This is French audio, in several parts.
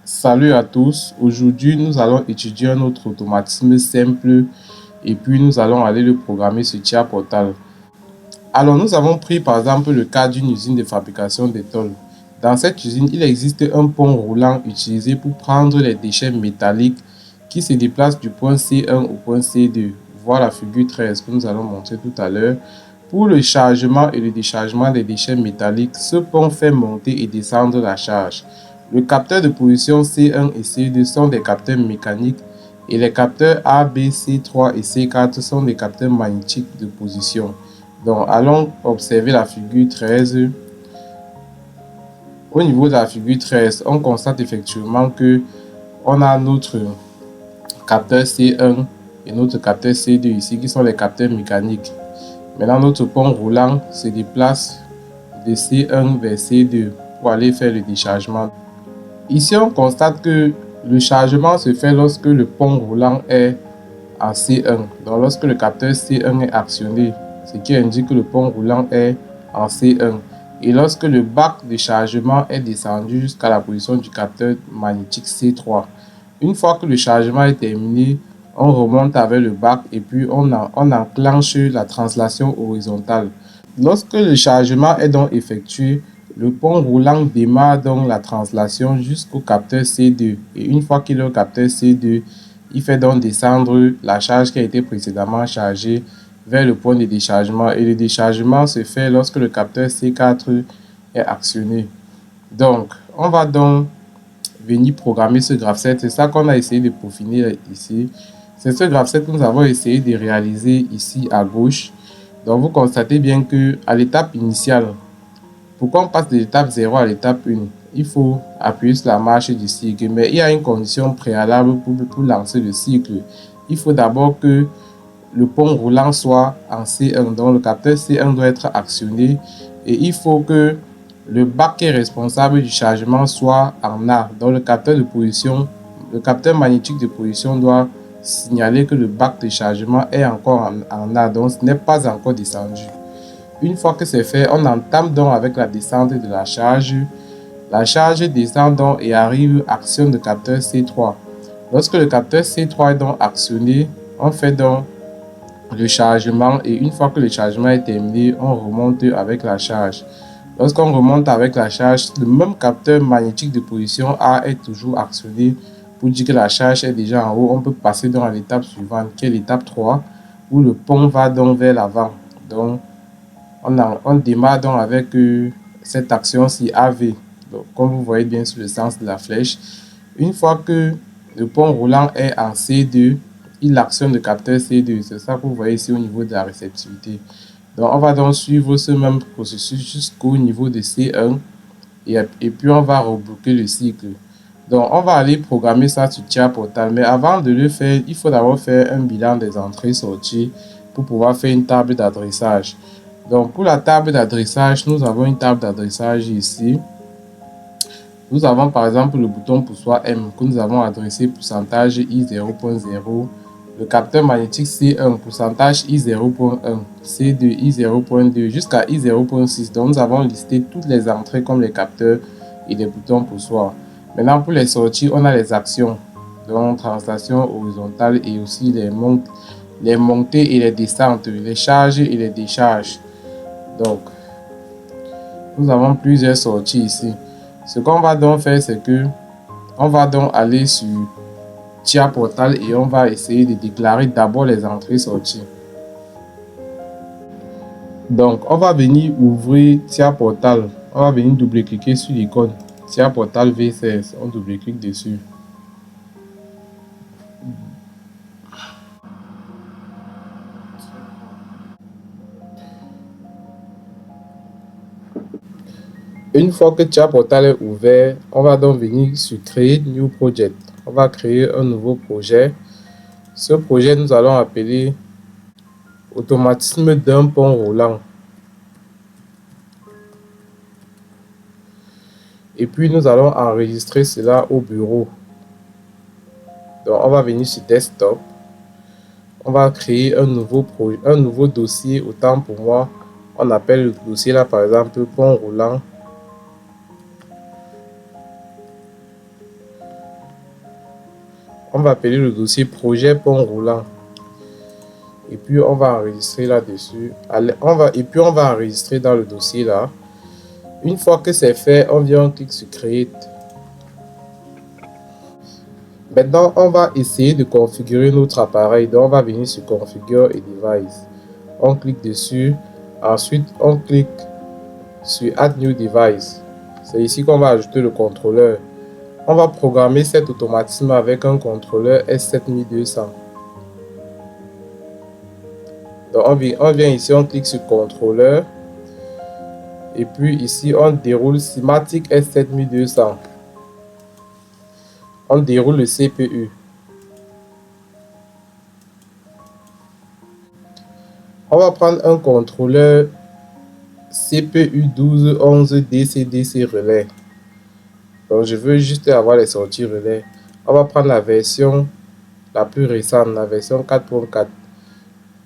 Salut à tous, aujourd'hui nous allons étudier un autre automatisme simple et puis nous allons aller le programmer sur Tia Portal. Alors nous avons pris par exemple le cas d'une usine de fabrication de tôle. Dans cette usine, il existe un pont roulant utilisé pour prendre les déchets métalliques qui se déplacent du point C1 au point C2. Voilà la figure 13 que nous allons montrer tout à l'heure. Pour le chargement et le déchargement des déchets métalliques, ce pont fait monter et descendre la charge. Le capteur de position C1 et C2 sont des capteurs mécaniques et les capteurs A, B, C3 et C4 sont des capteurs magnétiques de position. Donc, allons observer la figure 13. Au niveau de la figure 13, on constate effectivement que on a notre capteur C1 et notre capteur C2 ici qui sont les capteurs mécaniques. Maintenant, notre pont roulant se déplace de C1 vers C2 pour aller faire le déchargement. Ici, on constate que le chargement se fait lorsque le pont roulant est en C1. Donc, lorsque le capteur C1 est actionné, ce qui indique que le pont roulant est en C1. Et lorsque le bac de chargement est descendu jusqu'à la position du capteur magnétique C3. Une fois que le chargement est terminé, on remonte avec le bac et puis on enclenche la translation horizontale. Lorsque le chargement est donc effectué, le pont roulant démarre donc la translation jusqu'au capteur C2. Et une fois qu'il est au capteur C2, il fait donc descendre la charge qui a été précédemment chargée vers le point de déchargement. Et le déchargement se fait lorsque le capteur C4 est actionné. Donc, on va donc venir programmer ce graph-set. C'est ça qu'on a essayé de peaufiner ici. C'est ce graph-set que nous avons essayé de réaliser ici à gauche. Donc, vous constatez bien que à l'étape initiale, pourquoi on passe de l'étape 0 à l'étape 1, il faut appuyer sur la marche du cycle. Mais il y a une condition préalable pour lancer le cycle. Il faut d'abord que le pont roulant soit en C1. Donc, le capteur C1 doit être actionné. Et il faut que le bac qui est responsable du chargement soit en A. Donc, le capteur de position, le capteur magnétique de position doit signaler que le bac de chargement est encore en A. Donc, ce n'est pas encore descendu. Une fois que c'est fait, on entame donc avec la descente de la charge. La charge descend donc et arrive action de capteur C3. Lorsque le capteur C3 est donc actionné, on fait donc le chargement et une fois que le chargement est terminé, on remonte avec la charge. Lorsqu'on remonte avec la charge, le même capteur magnétique de position A est toujours actionné pour dire que la charge est déjà en haut. On peut passer donc à l'étape suivante qui est l'étape 3 où le pont va donc vers l'avant. Donc, on démarre donc avec cette action-ci AV. Donc, comme vous voyez bien sur le sens de la flèche, une fois que le pont roulant est en C2, il actionne le capteur C2. C'est ça que vous voyez ici au niveau de la réceptivité. Donc, on va donc suivre ce même processus jusqu'au niveau de C1 et puis on va reboucler le cycle. Donc, on va aller programmer ça sur Tia Portal. Mais avant de le faire, il faut d'abord faire un bilan des entrées-sorties pour pouvoir faire une table d'adressage. Donc, pour la table d'adressage, nous avons une table d'adressage ici. Nous avons par exemple le bouton poussoir M que nous avons adressé pourcentage I0.0, le capteur magnétique C1 pourcentage I0.1, C2 I0.2 jusqu'à I0.6. Donc, nous avons listé toutes les entrées comme les capteurs et les boutons poussoirs. Maintenant, pour les sorties, on a les actions, donc translation horizontale et aussi les montées et les descentes, les charges et les décharges. Donc, nous avons plusieurs sorties ici. Ce qu'on va donc faire, c'est que on va donc aller sur Tia Portal et on va essayer de déclarer d'abord les entrées-sorties. Donc, on va venir ouvrir Tia Portal. On va venir double-cliquer sur l'icône Tia Portal V16. On double-clique dessus. Une fois que Tia Portal est ouvert, on va donc venir sur Créer New Project. On va créer un nouveau projet. Ce projet, nous allons appeler Automatisme d'un pont roulant. Et puis, nous allons enregistrer cela au bureau. Donc, on va venir sur Desktop. On va créer un nouveau dossier. Autant pour moi, on appelle le dossier là, par exemple, pont roulant. on va appeler le dossier projet pont roulant. Et puis on va enregistrer là-dessus. Et puis on va enregistrer dans le dossier là. Une fois que c'est fait, on vient, on clique sur Create. Maintenant, on va essayer de configurer notre appareil. Donc, on va venir sur Configure et Device. On clique dessus. Ensuite, on clique sur Add New Device. C'est ici qu'on va ajouter le contrôleur. On va programmer cet automatisme avec un contrôleur S7200. Donc, on vient ici, on clique sur contrôleur. Et puis ici, on déroule Simatic S7200. On déroule le CPU. On va prendre un contrôleur CPU 1211 DC-DC relais. Donc je veux juste avoir les sorties relais. On va prendre la version la plus récente, la version 4.4.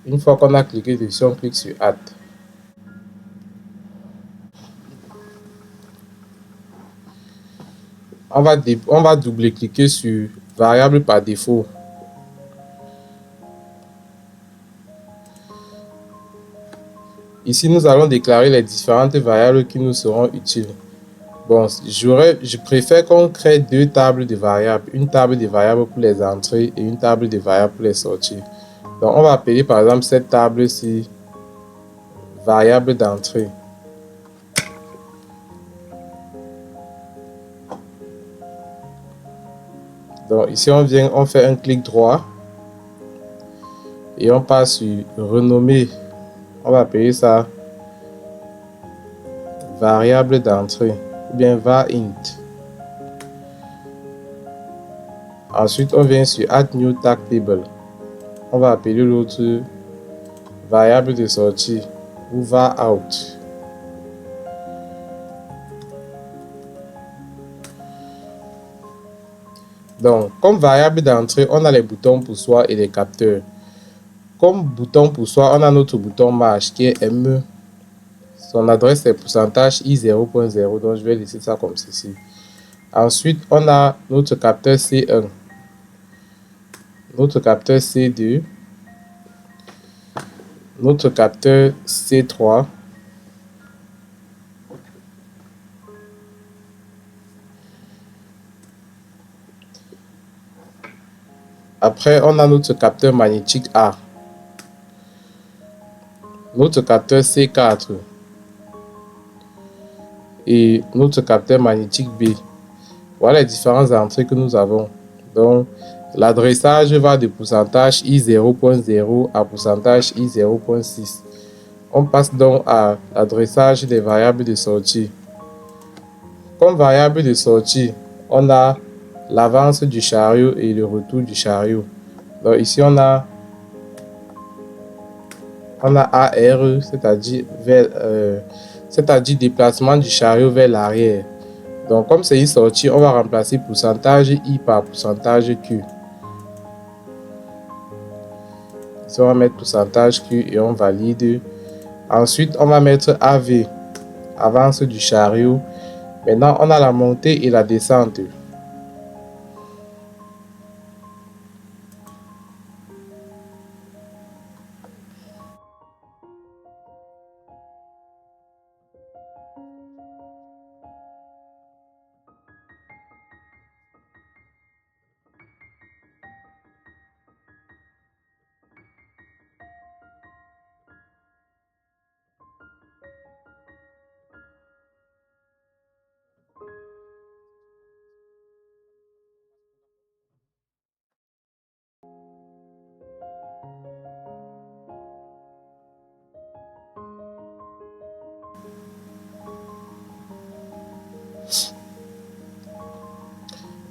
Une fois qu'on a cliqué dessus, on clique sur Add. On va double-cliquer sur variable par défaut. Ici, nous allons déclarer les différentes variables qui nous seront utiles. Bon, je préfère qu'on crée deux tables de variables. Une table de variables pour les entrées et une table de variables pour les sorties. Donc, on va appeler par exemple cette table-ci variable d'entrée. Donc, ici, on fait un clic droit et on passe sur renommer. On va appeler ça variable d'entrée ou bien var_int. Ensuite, on vient sur Add New Tag Table. On va appeler l'autre variable de sortie ou var_out. Donc, comme variable d'entrée, on a les boutons poussoir et les capteurs. Comme bouton poussoir, on a notre bouton marche qui est ME. Son adresse est %i0.0, donc je vais laisser ça comme ceci. Ensuite, on a notre capteur C1, notre capteur C2, notre capteur C3, après on a notre capteur magnétique A, notre capteur C4 et notre capteur magnétique B. Voilà les différentes entrées que nous avons. Donc, l'adressage va de %i0.0 à %i0.6. On passe donc à l'adressage des variables de sortie. Comme variable de sortie, on a l'avance du chariot et le retour du chariot. Donc ici, on a AR, c'est-à-dire déplacement du chariot vers l'arrière. Donc, comme c'est une sortie, on va remplacer %i par %q. Ici, on va mettre %q et on valide. Ensuite, on va mettre AV, avance du chariot. Maintenant, on a la montée et la descente.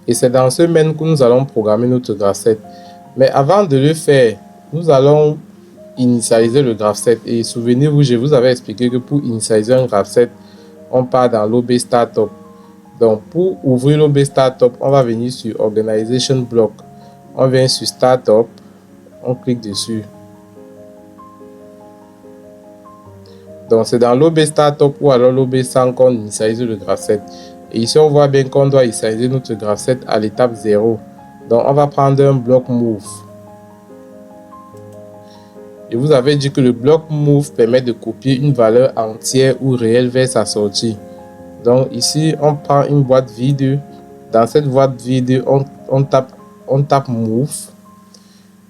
Et c'est dans ce menu que nous allons programmer notre graph7. Mais avant de le faire, nous allons initialiser le graph7. Et souvenez-vous, je vous avais expliqué que pour initialiser un graph7, on part dans l'OB Startup. Donc pour ouvrir l'OB Startup, on va venir sur Organization Block. On vient sur Startup, on clique dessus. Donc c'est dans l'OB Startup ou alors l'OB 100 qu'on initialise le graph7. Et ici on voit bien qu'on doit initialiser notre graph7 à l'étape 0. Donc, on va prendre un bloc move. Je vous avais dit que le bloc move permet de copier une valeur entière ou réelle vers sa sortie. Donc ici, on prend une boîte vide. Dans cette boîte vide, on tape move.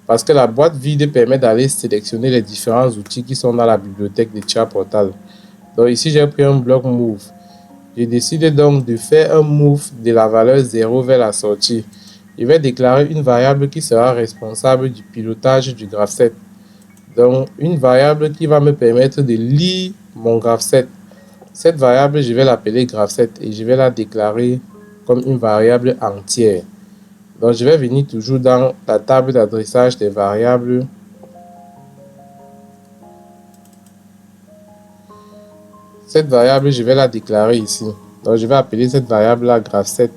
Parce que la boîte vide permet d'aller sélectionner les différents outils qui sont dans la bibliothèque de Chartportal. Donc ici, j'ai pris un bloc move. Je décide donc de faire un move de la valeur 0 vers la sortie. Je vais déclarer une variable qui sera responsable du pilotage du graph7. Donc, une variable qui va me permettre de lire mon graph7. Cette variable, je vais l'appeler graph7 et je vais la déclarer comme une variable entière. Donc, je vais venir toujours dans la table d'adressage des variables. Cette variable, je vais la déclarer ici. Donc, je vais appeler cette variable là graph7.